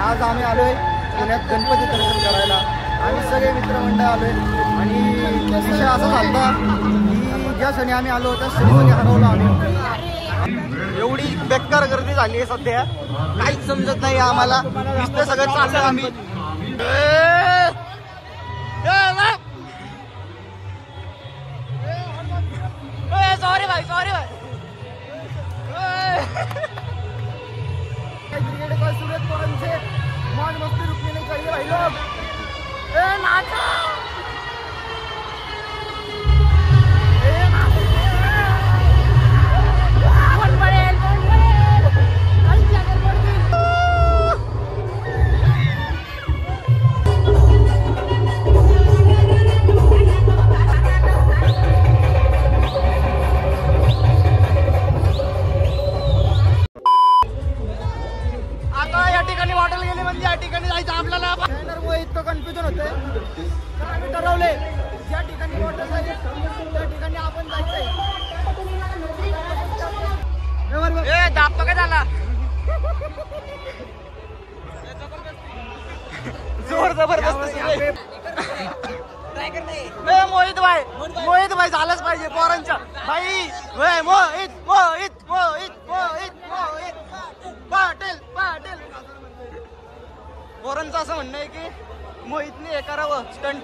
आज आम्ही आलोय पुण्यात गणपती दर्शन करायला. आम्ही सगळे मित्रमंडळ आलोय आणि विषय असा झाला की ज्या क्षणी आम्ही आलो त्या क्षणी सगळे हरवलो आम्ही. एवढी बेकार गर्दी झाली आहे सध्या, काहीच समजत नाही आम्हाला. नुसतं सगळं चाललं आम्ही. सॉरी भाई, सॉरी भाई. सूरज पवन से मौज मस्ती रुकने नहीं चाहिए भाई लोग. नाचा हॉटेल गेले म्हणजे या ठिकाणी जायचं आपल्याला. इतकं कन्फ्युजन होतंय. आम्ही ठरवले ज्या ठिकाणी हॉटेल जायचं त्या ठिकाणी आपण जायचंय. दाब काय झाला जोर जबरदस्त. मोहित भाई झालंच पाहिजे पोरांच्या भाई. मोहित मोहित मोहित मोहित मोहित पाटील पाटील. पोरांचं असं म्हणणं आहे की मोहितने हे करावं स्टंट.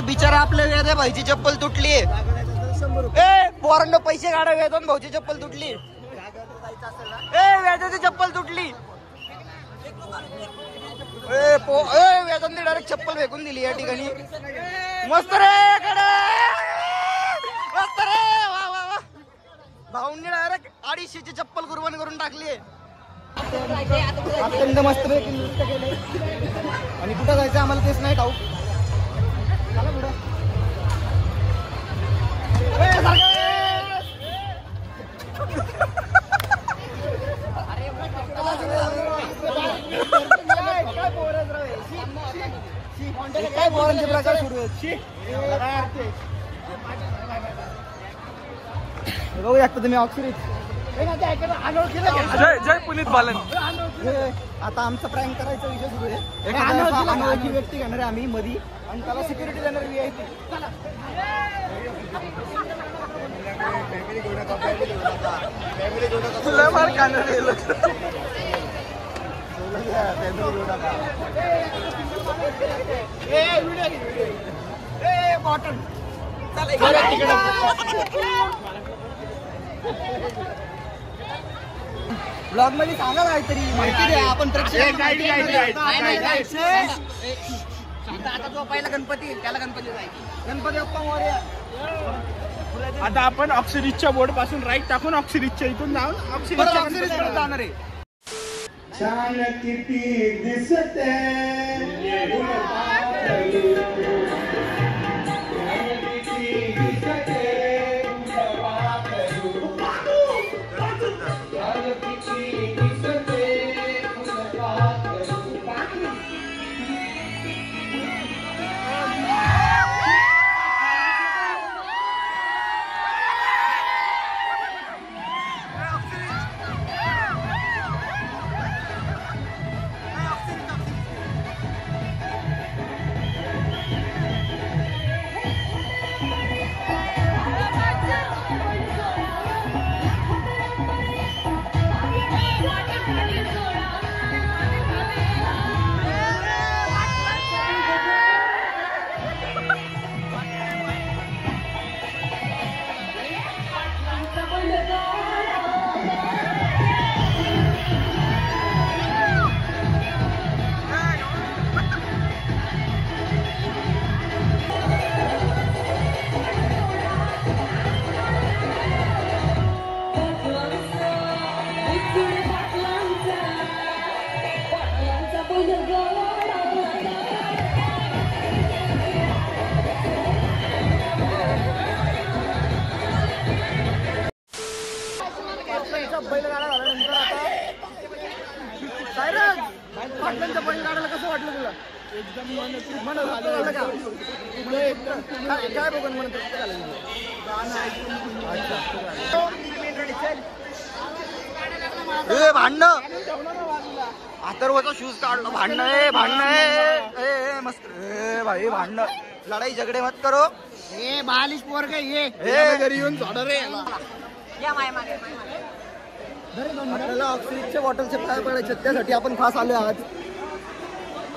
बिचारा आपल्या वेद्या भाईची चप्पल तुटली. पोरांना पैसे काढावे. वेदन भाऊची चप्पल तुटली. वेदाची चप्पल तुटली. वेदन डायरेक्ट चप्पल फेकून दिली या ठिकाणी. मस्त रे कडे, मस्त रे. वा वा वा. भाऊंनी डायरेक्ट 250ची चप्पल कुर्बान करून टाकली. अत्यंत मस्त पैकी नृत्य केले. आणि कुठं जायचं आम्हाला तेच नाही ठाऊक. चला पुढं. काय पोरांचे प्रकार सुरू आहेत. बघू शकता तुम्ही ऑक्सिरीत. जय जय पुनीत बालन. आता आमचा प्रँक करायचा विषय सुरू आहे. अनोळखी व्यक्ती घेणार आहे आम्ही मधी आणि त्याला सिक्युरिटी देणार VIP. तुला मार खाणार कॉटन ब्लॉग मध्ये सांगा काहीतरी माहिती द्या. आपण आता जो पहिला गणपती त्याला गणपती जायचं. गणपती बाप्पा मोरया. आता आपण ऑक्सिरीजच्या बोर्ड पासून राईट टाकून ऑक्सिरीजच्या इथून जाऊन ऑक्सिरीजकडे जाणार आहे. छान किती दिसते बैलगाडा झाल्यानंतर आता सायरज पाटलांच्या बैलगाड्याला कसं वाटलं तुला? एकदम मन झालं का? काय बघून म्हणत अच्छा ए भांडणं अथर्वचा शूज काढलं भांडणं मस्त भाई भांडणं लढाई झगडे मत करो ए बालिश पोर का ये घरी येऊन सोड रे आपल्याला ऑक्सिजनच्या बॉटलचे काय पडायचे त्यासाठी आपण खास आलोय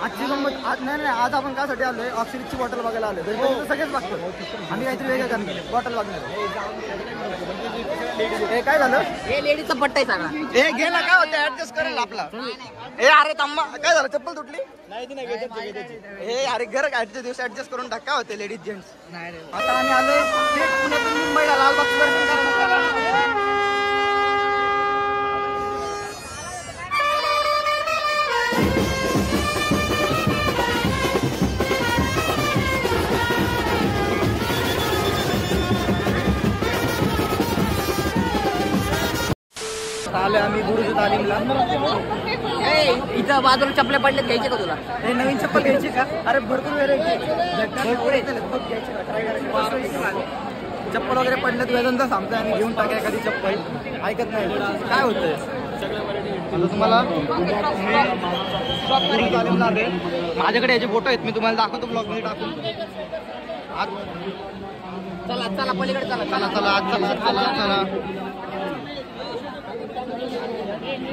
आजची गंमत नाही आज आपण कासाठी आलोय ऑक्सिजनची बॉटल बघायला आलोय सगळेच बघतो आम्ही काहीतरी वेगळं करणार बॉटल बघणार काय झालं हे लेडीचा पट्टा आहे सगळा हे गेला काय होतं ऍडजस्ट करेल आपला ए अरे तम्मा काय झालं चप्पल तुटली हे अरे घर आजच्या दिवस ऍडजस्ट करून टाक काय होते लेडीज जेंट्स आता आम्ही आलोय पुण्यातून मुंबईला लालबागचं दर्शन करायला आले आम्ही गुरुजी तालीमला इथं बाजूला चपले पडले घ्यायचे का तुला हे नवीन चप्पल घ्यायची का अरे भरपूर चप्पल वगैरे पडल्यात वेदनचा सांगतोय आणि घेऊन टाका एखादी चप्पल ऐकत नाही काय होतंय आता तुम्हाला गुरुजी तालीमला आले माझ्याकडे याचे फोटो आहेत मी तुम्हाला दाखवतो ब्लॉग मध्ये टाकून आज चला पलीकडे चला चला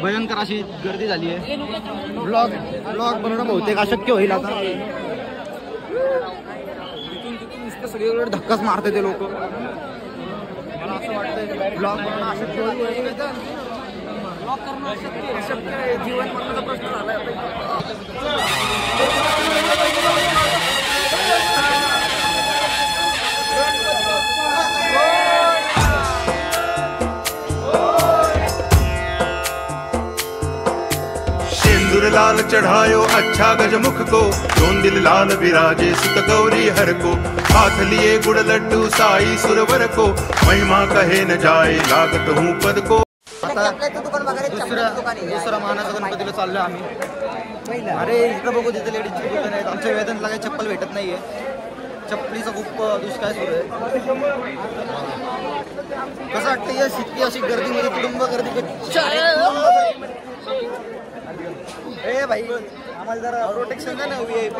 भयंकर अशी गर्दी झाली आहे ब्लॉग बनवणं बहुतेक अशक्य होईल आता इतकं सगळीकडे धक्काच मारते ते लोक मला असं वाटतं ब्लॉग बनवणं अशक्य होईल ब्लॉग करणं अशक्य आहे जीवन मरणाचा प्रश्न झालाय लाल चढ़ायो अच्छा गजमुख को जोन दिल लाल विराजे सुत गौरी हर को हाथ लिए गुड़ लड्डू साई सुरवर को महिमा कहे न जाए लागत हूँ पद को आता दुसरा मानाचा गणपतीला चाललोय आम्ही अरे इकडे बघू तिथे लेडीजची दुकान आहेत आमच्या वेदनला काही चप्पल भेटत नाहीये चप्पलीचा खूप दुष्काळ सुरू आहे कसं वाटतं या इतकी अशी गर्दीमध्ये कुटुंब गर्दी ए भाई आम्हाला जरा प्रोटेक्शन द्या ना VIP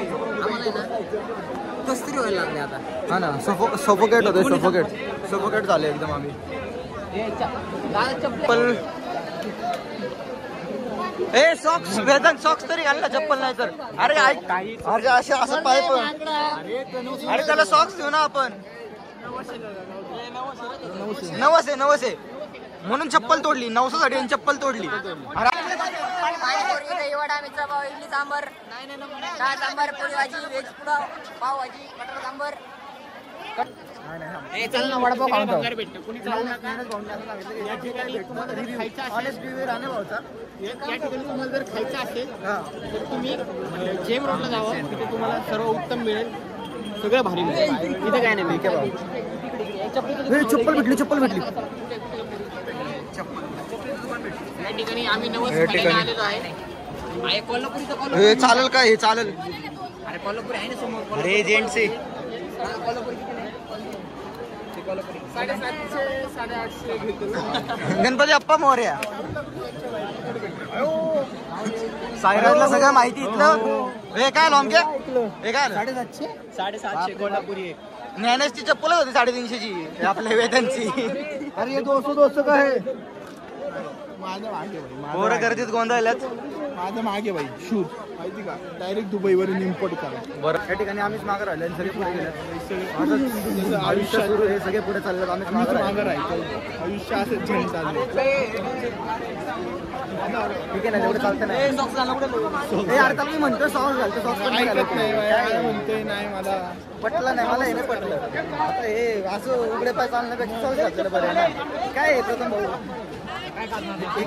कस्तरी व्हायला लागले आता हा ना सफोकेट होते सफोकेट झाले एकदम आम्ही चप्पल ए सॉक्स वेदन सॉक्स तरी घाल ना चप्पल नाही तर अरे ऐक अरे असं पाय पण अरे त्याला सॉक्स देऊ ना आपण नवस आहे म्हणून चप्पल तोडली 900 साठी चप्पल तोडली वडा मित्र पाव इडली सांबर डाळ सांबर पोळी भाजी व्हेज पुलाव पाव भाजी बटर सांबर चल ना वडापाव खाऊन जाऊ तुम्हाला जर खायचं असेल तर तुम्ही जेम रोडला जावं तिथे तुम्हाला सर्व उत्तम मिळेल सगळं भारी मिळेल इथे काय नाही चप्पल भेटली या ठिकाणी आम्ही आलेलो आहे कोल्हापूर हे चालेल का हे चालेल अरे कोल्हापूर आहे ना समोर अरे जेंट्स गणपती अप्पा मोरया साईराजला सगळं माहिती इथलं हे काय लॉंगे हे काय 750 कोल्हापुरी ज्ञानेशची चप्पलच होती 350ची आपल्या वेदनची अरे ये 200 का है माझं मागे पोरं गर्दीत गोंधळल्यात माझं मागे भाई शूज माहिती का डायरेक्ट दुबईवरून इम्पोर्ट करा बरं या ठिकाणी आम्हीच मागे राहिले सगळे पुढे गेले आयुष्य सुरू हे सगळे पुढे चालले आम्हीच मागे मागं राहायचं आयुष्य असंच झेंड चाललं ठीक आहे ना तेवढं चालतं नाही यार तर मी म्हणतो सॉक्स घालतो सॉक्स पण ऐकत नाही म्हणतोय नाही मला पटलं नाही मला हे नाही पटलं आता हे असं उघडे पाय चालण्यापेक्षा सॉक्स घातलेलं बरं आहे ना काय आहे प्रथम भाऊ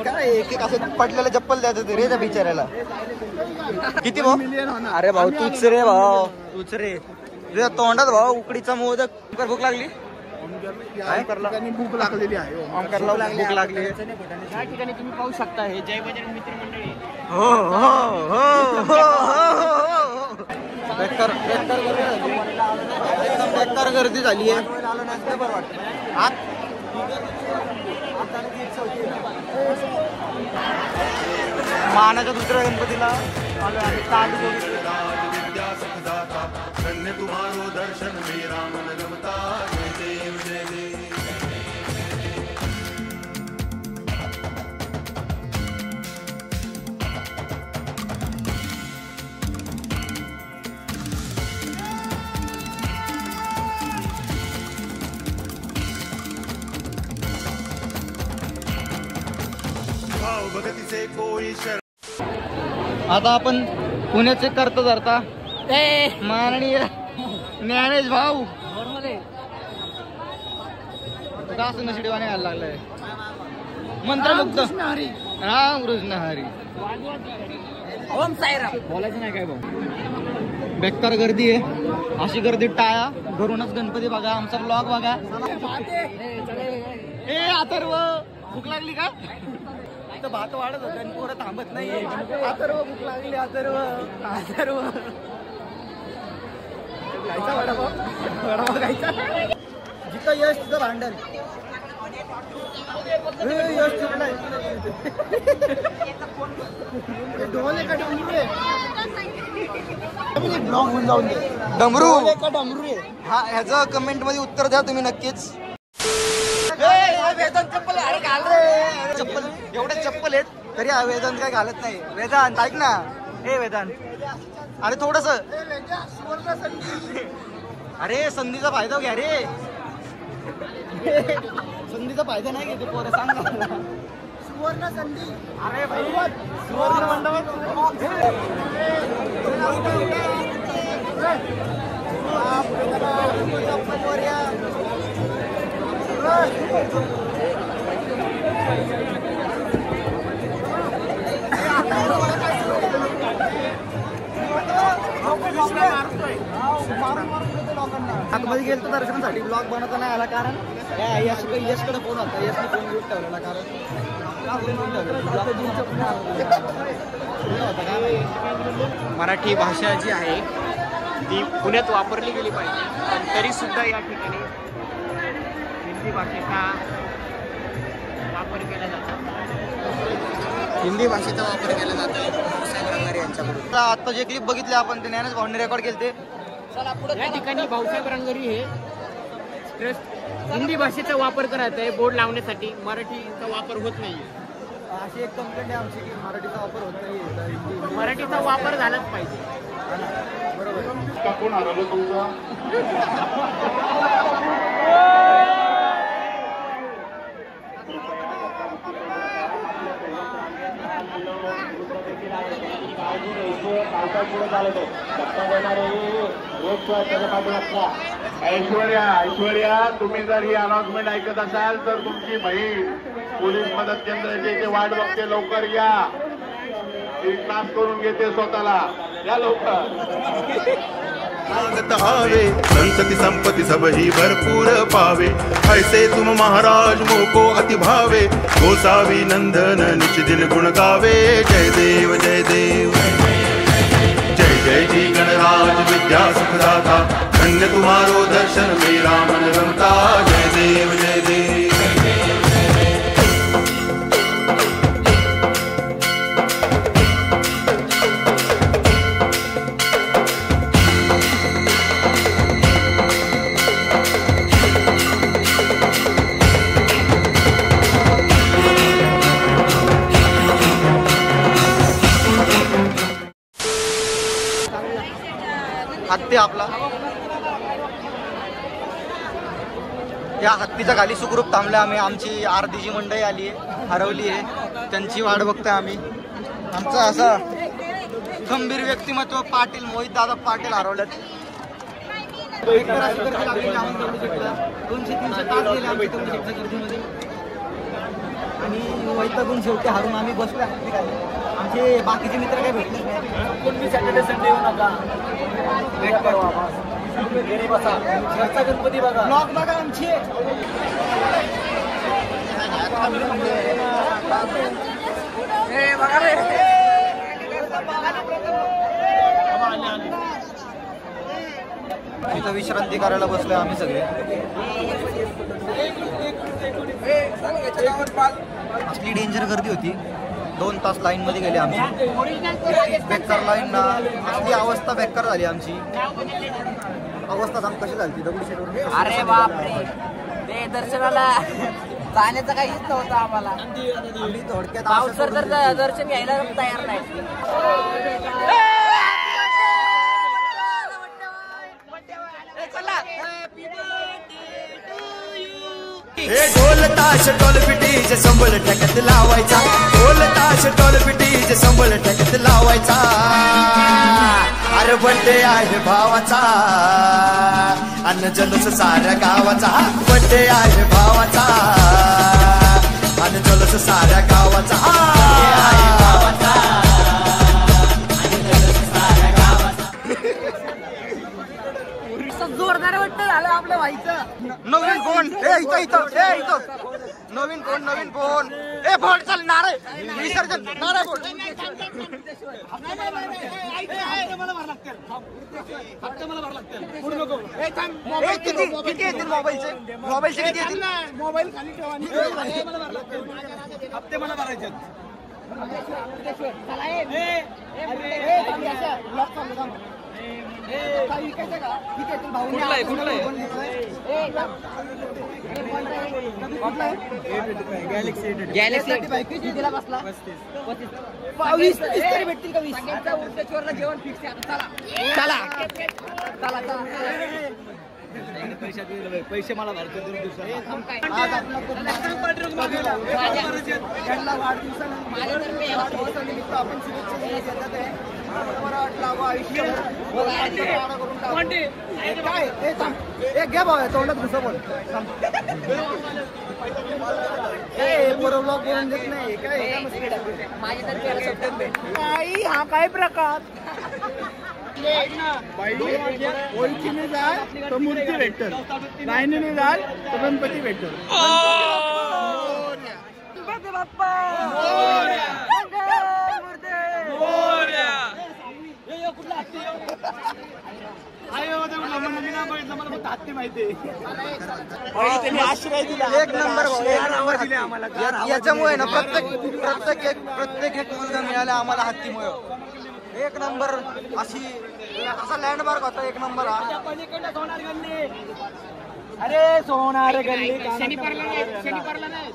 काय एक असं पडलेलं चप्पल द्यायचं ते रे त्या बिचाऱ्याला किती भाऊ अरे भाऊ तूच रे तुझ्या तोंडात भाऊ उकडीचा मोदक भूक लागली भूक लागलेली आहे भूक लागली या ठिकाणी तुम्ही पाहू शकता हे जय बजरंग मित्र मंडळी हो बेकार गर्दी झाली आहे मानाच्या दुसऱ्या गणपतीला आलो आम्ही. ताट जोडून विद्या सुखदाता धन्य तुम्हारो दर्शन मेरा मन रमता जय देव जय देव. भाव भगतीचे कोई शरण. आता आपण पुण्याचे करता धरता माननीय ज्ञानेश भाऊ असं नशिडीवाने व्हायला लागलाय. मंत्रमुग्ध राम कृष्ण हरी. ओम साईराम. बोलायचं नाही काय भाऊ. बेकार गर्दी आहे. अशी गर्दी टाळा. घरूनच गणपती बघा. आमचा ब्लॉग बघा. ए अथर्व भूक लागली का? तर भात वाढत होतं आणि पोरं थांबत नाही. अथर्व भूक लागली. अथर्व खायचा वडापाव खायचा. जिथं यश तिथं भांडण. यश चुकलाय. ढोल एका डमरू ब्लॉग होऊन जाऊन दे. डमरू एका डमरू. हा ह्याचं कमेंट मध्ये उत्तर द्या तुम्ही नक्कीच. वेदांत चप्पल अरे घाल रे. चप्पल एवढे चप्पल आहेत तरी वेदांत काय घालत नाही. वेदांत ऐक ना. हे वेदांत अरे थोडस अरे संधीचा फायदा घ्या रे. संधीचा फायदा नाही घेतो पोरं. सांग ना. सुवर्ण संधी. अरे भाई सुवर्ण मंडपात आतमध्ये गेलो तर दर्शनासाठी ब्लॉग बनवता नाही आला. कारण यशकडे फोन होता. यशने फोन घेऊन ठेवलेला. कारण मराठी भाषा जी आहे ती पुण्यात वापरली गेली पाहिजे. पण तरी सुद्धा या ठिकाणी हिंदी भाषेचा वापर केला जातो. हिंदी भाषेचा वापर केला जातो यांच्याकडून. आता जे क्लिप बघितले आपण ते ज्ञानेश भाऊंनी रेकॉर्ड केले. या ठिकाणी भाऊसाहेब रंगरी हे ट्रस्ट हिंदी भाषेचा वापर करत आहे बोर्ड लावण्यासाठी. मराठीचा वापर होत नाही. अशी एक कंप्लेंट आहे आमची की मराठीचा वापर होत नाही. मराठीचा वापर झालाच पाहिजे. बरोबर. कोण हरवलं तुमचं? ऐश्वर्या तुम्ही जर ही अनाउन्समेंट ऐकत असाल तर तुमची बहीण पोलीस मदत केंद्राची इथे वाट बघते. लवकर या. ती क्लास करून घेते स्वतःला. या लवकर. आवे संतति संपत्ति सब ही भरपूर पावे. ऐसे तुम महाराज मोको अति भावे. गोसावी नंदन निच दिन गुण गावे. जय देव जय देव. जय जय जी गणराज विद्या सुखदाता धन्य तुम्हारो दर्शन मेरा मन रमता. जय देव जय देव. हत्ती आपला या हत्तीच्या खाली सुखरूप थांबले आम्ही. आमची अर्धी जी मंडळी आली आहे हरवली आहे त्यांची वाट बघतोय आम्ही. आमचं असं गंभीर व्यक्तिमत्व पाटील मोहित दादा पाटील हरवल्यात. 200-300 तास गेले आमच्या गर्दीमध्ये आणि वैतागून शेवटी हारून आम्ही बसलो. आमचे बाकीचे मित्र काही भेटले नाही. कोण मी सॅटर्डे संडे येऊ नका. भेट करू घरी बसा. घरचा गणपती बघा. ब्लॉग बघा आमचे. बघा रे. इथं विश्रांती करायला बसलोय आम्ही सगळे. असली डेंजर गर्दी होती. 2 तास लाईन मध्ये गेली आमची. बेकार लाईन ना, असली अवस्था बेकार झाली आमची. अवस्था सांग कशी झाली दगडूशेठवर. अरे बापरे, ते दर्शनाला जाण्याचं काहीच नव्हतं आम्हाला. आम्ही थोडक्यात पावसर तर दर्शन घ्यायला तयार नाही. हे ढोल ताश टोल पिटीचे संबळ ठेक्यात लावायचा. ढोल ताश टोल पिटीचे संबळ ठेक्यात लावायचा. अरे बड्डे आहे भावाचा अन्न जलूस साऱ्या गावाचा. बड्डे आहे भावाचा अन्न जलूस साऱ्या गावाचा. जोरदार वाटतं झालं आपल्या व्हायचं. नवीन फोन इथं नवीन फोन ए फोन चल नारे विसर्जन नारे फोन. किती येतील मोबाईलचे किती येतील. मोबाईल खाली हप्ते मला भरायचे. गॅलेक्सी कितीला बसला? 22 तरी भेटतील का? 20 उर्टेश्वरला जेवण फिक्स आहे. चला पैसे मला भरते 2 दिवसात. वाढदिवसानिमित्त आपण शुभेच्छा एक घ्या भाऊ तोंडात घुसा बोल. बरोबर बोलून देत नाही काय. हा काय प्रकार. ओळखीने जाल तर मूर्ती भेटल, लाईनीने जाल तर गणपती भेटल. एक नंबर याच्यामुळे ना प्रत्येक एक मुलगा मिळाला आम्हाला हत्तीमुळे. एक नंबर असा लँडमार्क होता. एक नंबर हा. अरे सोनार गल्ली शनिवारला नाही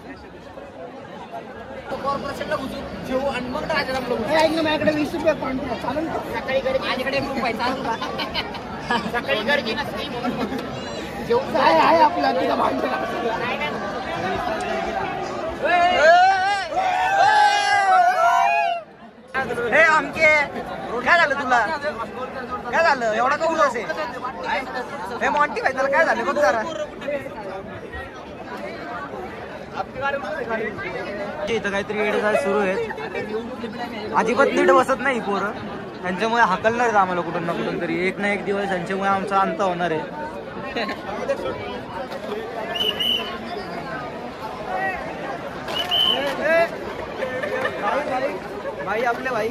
कॉर्पोरेशनला घुसून जेव आणि मग राजा माझ्याकडे 20 रुपये पांढरा चालेल. सकाळी माझ्याकडे 1 रुपये चालू का? सकाळी गर्दी नसते जेवण आहे आपल्या तिथं भांडण. हे आमके काय झालं तुला? काय झालं एवढा का उदास आहे? हे मॉन्टी भाई त्याला काय झालं बघ जरा. इथं काहीतरी वेळ सुरू आहे. अजिबात नीट बसत नाही पोरं. त्यांच्यामुळे हाकलणार आहेत आम्हाला कुठून ना कुठून तरी. एक ना एक दिवस त्यांच्यामुळे आमचा अंत होणार आहे. भाई आपले भाई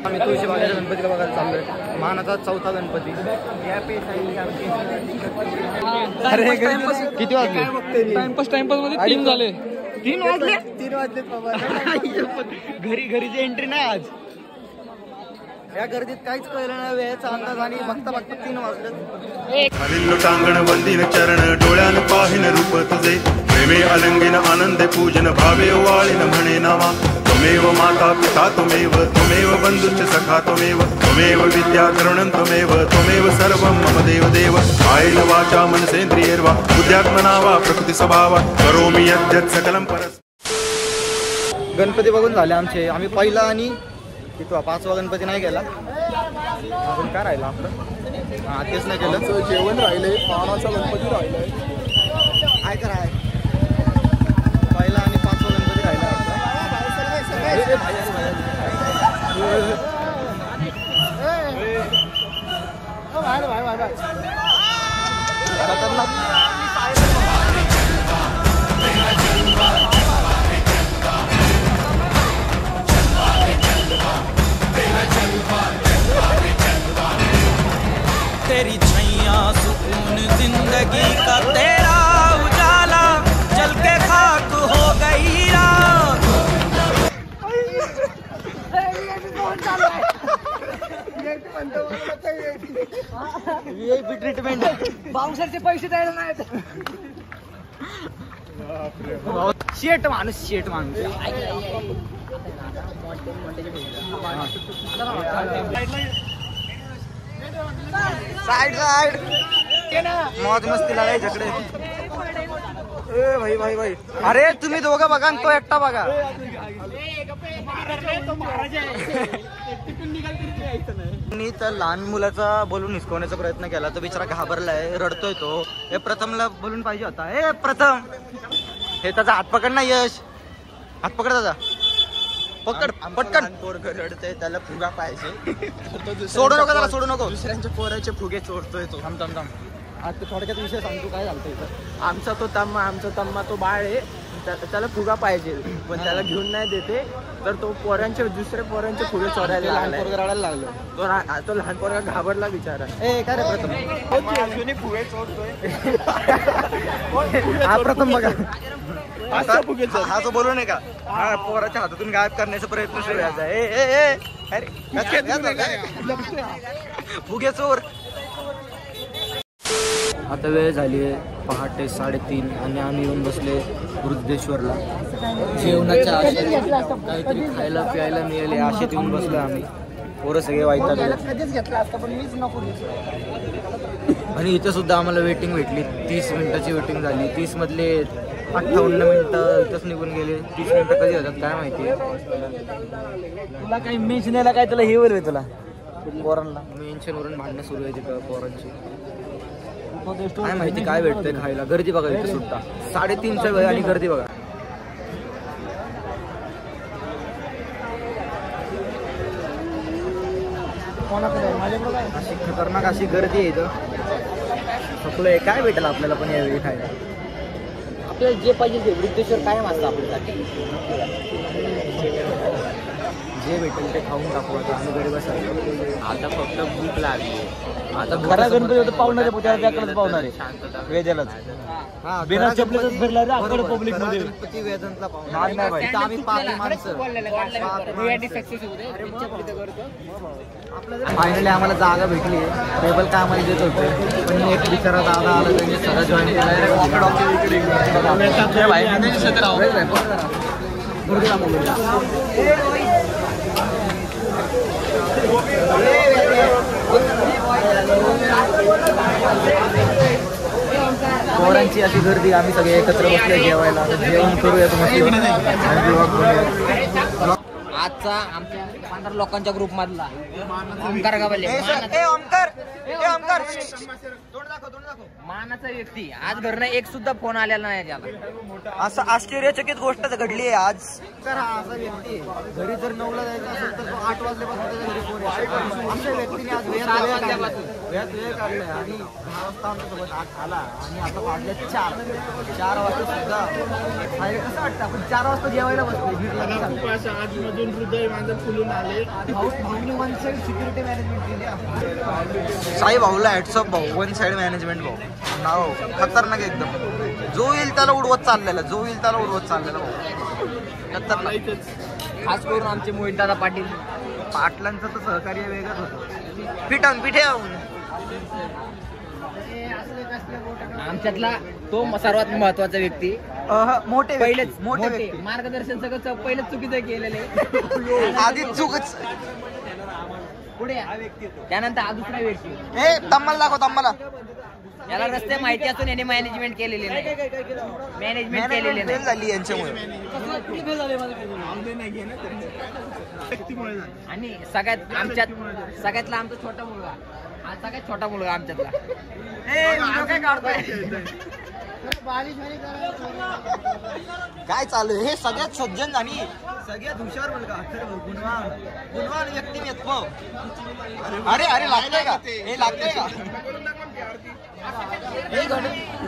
आम्ही तुळशी बागेच्या गणपतीला बघायला चाललोय. मानाचा 4था गणपती. किती वाजले? टाइमपास मध्ये 3 झाले. 3 वाजले घरी एंट्री नाही आज. या गर्दीत काहीच कळलं नाही. वेळेचा अंदाज आणि बघता 3 वाजले. खालील लोटांगण वंदिन चरण डोळ्यान पाहिन रूप तुझे. प्रेमे अलंगिन आनंद पूजन भावे वाळीन म्हणे नावा. त्वमेव माता पिता त्वमेव बंधुश्च सखा त्वमेव विद्या करुणं त्वमेव सर्वं मम देव देव. कायेन वाचा मनसेन्द्रियैर्वा बुद्ध्यात्मना वा प्रकृती स्वभावा करोमि यद्यत् सकलं परस्. गणपती बघून झाले आमचे. आम्ही पहिला आणि 5वा गणपती नाही गेला. अजून काय राहिलं आपलं? हा तेच नाही केलं. जेवण राहिलंय. मानाचा गणपती राहिलाय. काय तर आहे. पहिला आणि 5वा गणपती राहिला. तेरी छैया ट्रीटमेंट. बाउन्सरचे पैसे द्यायला नाही. शेट माणूस, शेट माणूस. साइड साइड मौज मस्ती लागाय झगडे. ए भाई भाई भाई, अरे तुम्ही दोघं बघा आणि तो एकटा बघा. मी तर लहान मुलाचा बोलून हिसकवण्याचा प्रयत्न केला, तो बिचारा घाबरलाय, रडतोय तो. हे प्रथमला बोलून पाहिजे होता. हे प्रथम, हे त्याचा हात पकड ना. यश, हात पकड त्याचा, पकड पटकन. पोरग रडतोय, त्याला फुगा पाहिजे. सोडू नको त्याला, सोडू नको. दुसऱ्यांच्या पोराचे फुगे चोरतोय तो. थांब थांब थांब. आता थोडक्यात विषय सांगतो काय झालं इथं. आमचा तम्मा तो बाळ आहे, त्याला फुगा पाहिजे पण त्याला घेऊन नाही देते. तर तो दुसऱ्या पोरांचे फुगे चोरायला रडायला लागलो. तो लहान पोरगा घाबरला बिचारा. ए काय रे प्रथम, फुगे चोरतोय. हा प्रथम बघा, हा तो बोलू नये का, हा पोराच्या हातातून गायब करण्याचा प्रयत्न सुरू आहे. फुगे चोर. आता वेळ झाली आहे पहाटे 3:30 आणि आम्ही येऊन बसले वृद्धेश्वरला. जेवणाच्या आशेत, काहीतरी खायला प्यायला मिळाले आशेत येऊन बसलो आम्ही. पोरं सगळे वैतागले. आणि इथं सुद्धा आम्हाला वेटिंग भेटली. 30 मिनिटाची वेटिंग झाली. 30 मधले 58 मिनिटं इथंच निघून गेले. 30 मिनिटं कधी होतात काय माहिती. तुला काही मेन्शन यायला काय तुला हे होईल तुला पोरांना मेन्शन वरून भांडणं सुरू आहे तिथं पोरांची. काय माहिती काय भेटतंय खायला. गर्दी बघा इथे सुद्धा. 3:30चा वेळ आणि गर्दी बघा. अशी खतरनाक अशी गर्दी आहे इथं. सगळं काय भेटेल आपल्याला पण यावेळी खायला. आपल्याला जे पाहिजे ते वृद्धेश्वर कायम असतं आपल्यासाठी. जे भेटेल ते खाऊन टाकू. आता आम्ही घरी बसायला. आता फक्त भूक लागली. आता खरा गणपती होतं पाहुणारे त्याकडेच पाहुणारे वेद्यालाच. बिना चपलेच फिरला रे आकडे पब्लिक मध्ये. गणपती वेदांतला पाहुणा नाही. आम्ही 5 माणसं. फायनली आम्हाला जागा भेटली. टेबल काय आम्हाला देत होते पण एक बिचारा दादा आला, त्यांनी सगळं जॉईन पोरांची अशी गर्दी. आम्ही सगळे एकत्र बसले जेवायला. जेवण करूया आजचा आमच्या 15 लोकांच्या ग्रुप मधला ओमकार गावले मानाचा व्यक्ती आज घरनं एक सुद्धा फोन आलेला नाही त्याला. असं आश्चर्यचकित गोष्ट घडली आहे आज. तर हा असा व्यक्ती घरी जर 9ला जायचं असेल तर 8 वाजल्यापासून त्याच्या घरी फोन येतो. अशा व्यक्तीने आज वेळ काढलाय आणि 10 वाजता आमच्यासोबत आला आणि आता वाजले 4 वाजता सुद्धा. कसं वाटतं आपण 4 वाजता जेवायला बसलो. हृदय माझं फुलून आले. वन साइड सिक्युरिटी मॅनेजमेंट केली साई भाऊला. हॅट्सअप भाऊ. वन साइड मॅनेजमेंट भाऊ. नाव खतरनाक एकदम. जो येईल त्याला उडवत चाललेला. खतरनाक. खास करून आमचे मोहित दादा पाटील. पाटलांचं तर सहकार्य वेगळंच होतं. पिठे आमच्यातला तो सर्वात महत्वाचा व्यक्ती. मोठे मार्गदर्शन सगळं पहिलेच चुकीचं केलेलं. आधी चुकच. पुढे त्यानंतर हा दुसरा व्यक्ती. तम्माला दाखव. तम्माला याला रस्ते माहिती असून याने मॅनेजमेंट केलेले नाही. मॅनेजमेंट केलेले नाही झाली यांच्यामुळे. आणि सगळ्यातला आमचा छोटा मुलगा. हा सगळ्यात छोटा मुलगा आमच्यातला. काय चालू हे सगळ्यात सज्जन आणि सगळ्यात हुशार मुलगा. गुणवान व्यक्तिमत्व. अरे लागतंय का हे? लागतंय का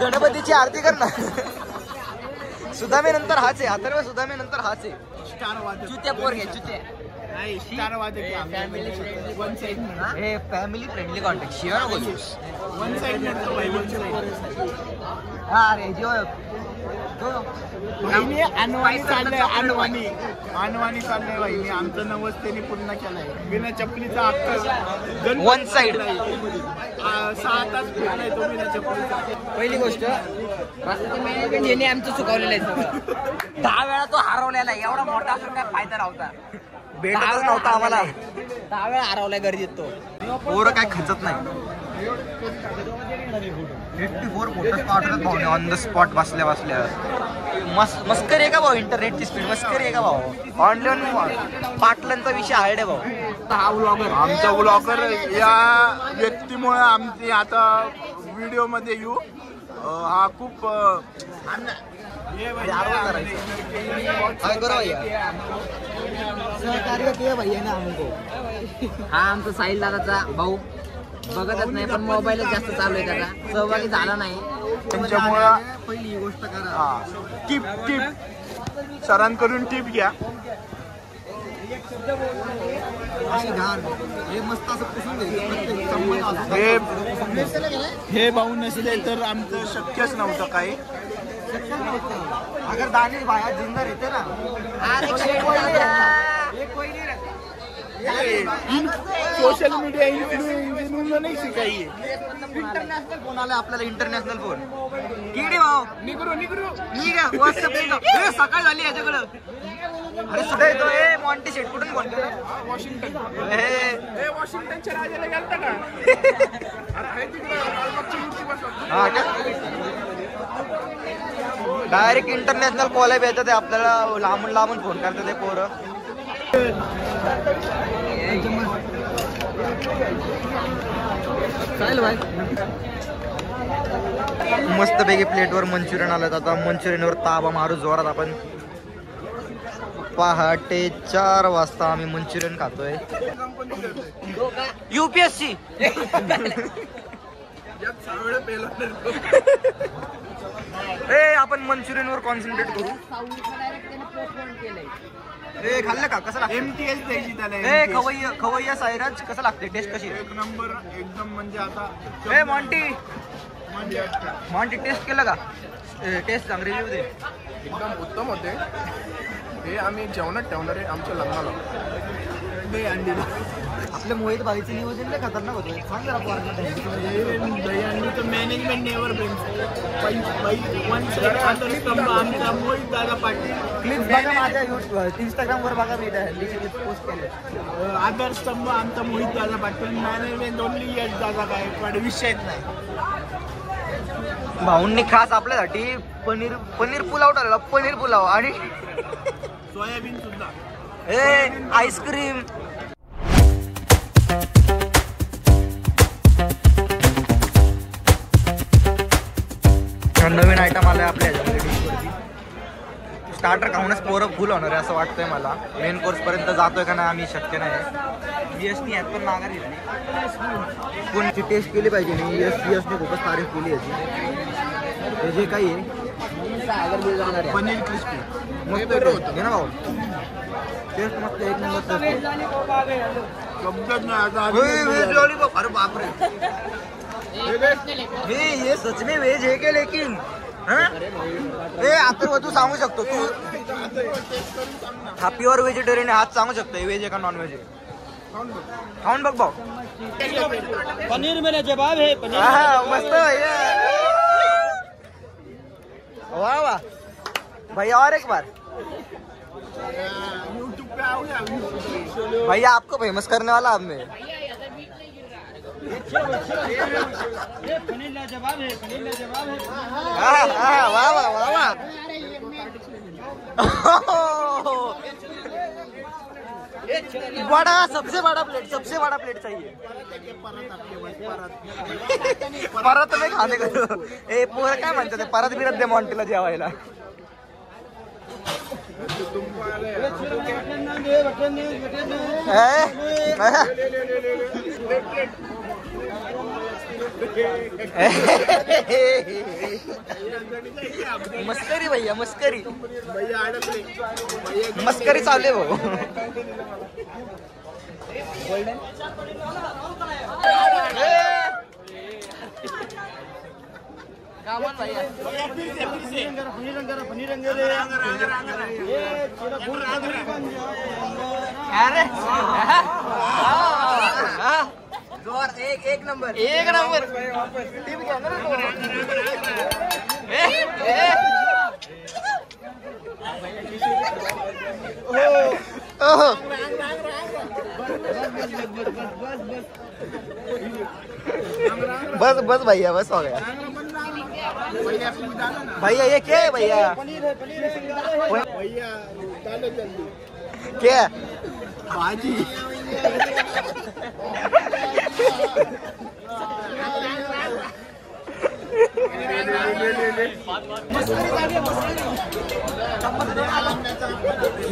गणपतीची आरती कर ना. सुदामे नंतर हाच आहे. अथर्व सुदामे नंतर हाच आहे. चुत्या पोरगे चुत्या. हे फॅमिली फ्रेंडली कॉन्टॅक्ट. शिवाय बोलूस. हा रे जेव्हा अनवाणी चाललंय, अनवाणी चाललंय वाहिनी. आमचं नवस त्यांनी पूर्ण केलंय. बिना चपलीचा अक्कल वन साइड 6 तास फिरलाय तो बिना चपलीचा. पहिली गोष्ट रस्त्याचं मॅनेजमेंट याने आमचं चुकवलेलं आहे सगळं. 10 वेळा तो हरवलेला आहे. एवढा मोठा असून काय फायदा नव्हता. भेटतच नव्हता आम्हाला. 10 वेळा हरवलाय गर्दीत तो. पोरं काय खचत नाही. 54 फोटोज पाठवतात भाऊ ऑन द स्पॉट बसल्या मस्करी आहे का भाऊ? इंटरनेटची स्पीड मस्करी आहे का भाऊ? ऑनलाईन पाटलांचा विषय हार्ड आहे भाऊ. हा व्लॉगर आमचा ब्लॉगर या व्यक्तीमुळे आमची आता व्हिडिओ मध्ये येऊ. हा खूप सहकार्य किया भैया ना हमको. हा आमचा साहिल दादाचा भाऊ बघतच नाही पण मोबाईलच जास्त चालू आहे त्याचा. सहभागी झाला नाही त्यांच्यामुळं. पहिली गोष्ट करा. टिप सरांकडून टिप घ्या. अशी घाण हे मस्त असं पुसून घ्यायचं. हे भाऊ नसले तर आमचं शक्यच नव्हतं काही. अगर दानिश भाया जिंदा रहते ना सोशल मीडिया इन्फ्लुएन्सर नाही शिकाई. इंटरनॅशनल फोन आला आपल्याला. इंटरनॅशनल फोन किती भाऊ निगरू ठीक आहे. व्हॉट्सअप सकाळ झाली याच्याकडं. अरे सुद्धा येतो. ए मॉन्टी शेट कुठून फोन केला? वॉशिंग्टनच्या राजाला गेलता का? डायरेक्ट इंटरनॅशनल कॉल येतात आपल्याला. लांबून फोन करतात ते पोरं. मस्त पैकी प्लेटवर मंचुरियन आलं. आता मंचुरियनवर ताबा मारू जोरात आपण. पहाटे 4 वाजता आम्ही मंचुरियन खातोय. UPSC आपण मंचुरियन वर कॉन्सन्ट्रेट करू. ए खाल्लं का? कसं लागतं? MTS द्यायची त्याला. खवय्या साईराज कसं लागते? टेस्ट कशी? एक नंबर एकदम. म्हणजे आता ए मॉन्टी टेस्ट केलं का? टेस्ट सांग, रिव्ह्यू दे. एकदम उत्तम होते. हे आम्ही जेवणात ठेवणार आहे आमच्या लग्नाला. आपल्या मोहित भाईचं नियोजन लय खतरनाक होतं. सांग जरा दहीहंडीचं मॅनेजमेंट नेवर आमचा मोहित दादा पाटील. क्लिप्स बघा माझ्या इंस्टाग्राम वर बघा. मी पोस्ट केले. आधारस्तंभ आमचा मोहित दादा पाटील. मॅनेजमेंट ओनली यश दादा गायकवाड. विषयच नाही. भाऊंनी खास आपल्यासाठी पनीर पुलाव टाकला. पनीर पुलाव आणि सोयाबीन सुद्धा. आईस्क्रीम. नवीन आयटम आलाय आपल्या डिशवरती. स्टार्टर खाऊनच पोरं फुल होणार आहे असं वाटतंय मला. मेन कोर्स पर्यंत जातोय का नाही आम्ही शक्य नाही. यशनी यात पण माघार घेतली. कोणची टेस्ट केली पाहिजे. मी यशने खूपच तारीफ केली याची. जे काही आहे पनीर क्रिस्पी मस्त होतं ना भाऊ. टेस्ट मस्त एक नंबर. लॉलीपॉप. अरे बापरे. ये सच में वेज है क्या? लेकिन आता तू सांगू शकतो. तू हा प्युअर व्हेजिटेरियन हात सांगू शकतो वेज आहे का नॉन व्हेज आहे? खाऊन बघ भाऊ. पनीर मेरा जवाब है. मस्त. वाह वाह भैया. और एक बार यूट्यूब पे आओगे भैया. आपको फेमस करने वाला अब मैं. पनीर जवाब है. वाह वाह वाह वाह. बड़ा सबसे बड़ा प्लेट चाहिए. परत नाही खाणे करू. ए पोर काय म्हणतात? परत बिरत दे मॉन्टीला जेवायला. मस्करी भैया मस्करी. मस्करी चालले भाऊ. अरे जोर एक नंबर टीम घ्या ना बस बस भैया बस हो गया भैया ये क्या है भैया क्या भाजी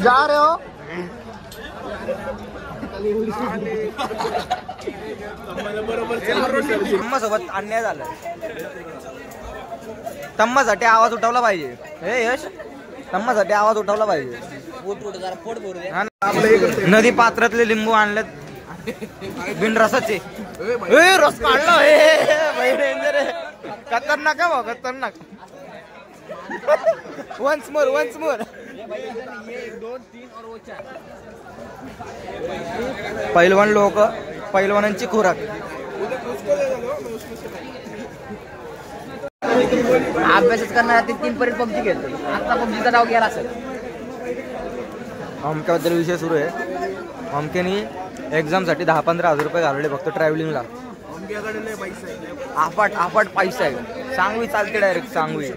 जा रहे हो सोबत अन्याय झाला तम्मासाठी आवाज उठवला पाहिजे हे यश तम्मासाठी आवाज उठवला पाहिजे नदी पात्रातले लिंबू आणलेत बिन रसाचे रस काढला खतरनाक आहे भाऊ खतरनाक वन्स मोर पैलवान लोक पैलवानांची खुराक अभ्यासच करणार 3 पर्यंत पबजी खेळतो आता पबजीचा डाव गेला असेल अमक्याबद्दल विषय सुरू आहे अमक्यानी एक्झामसाठी 10-15 हजार रुपये घालवले फक्त ट्रॅव्हलिंगला आफाट पैसा आहे सांगवी चालते डायरेक्ट सांगवी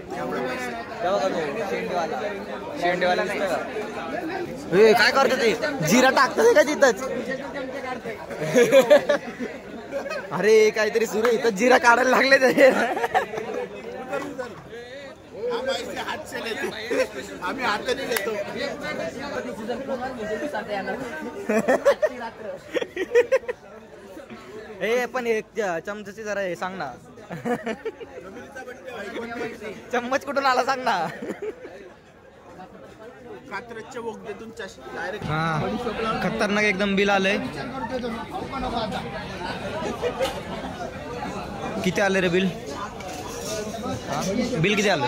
शेंडेवाला हे काय करतो ते जिरा टाकतो का तिथंच अरे काहीतरी सुरू आहे इथं जिरा काढायला लागले ते आम्ही हाताने घेतो हे पण एक चमचाची जरा हे सांग ना चम्मच कुठून आला सांग ना कात्रजच्या बोगद्यातून डायरेक्ट हा खतरनाक एकदम बिल आलंय किती आले रे बिल बिल किती आलं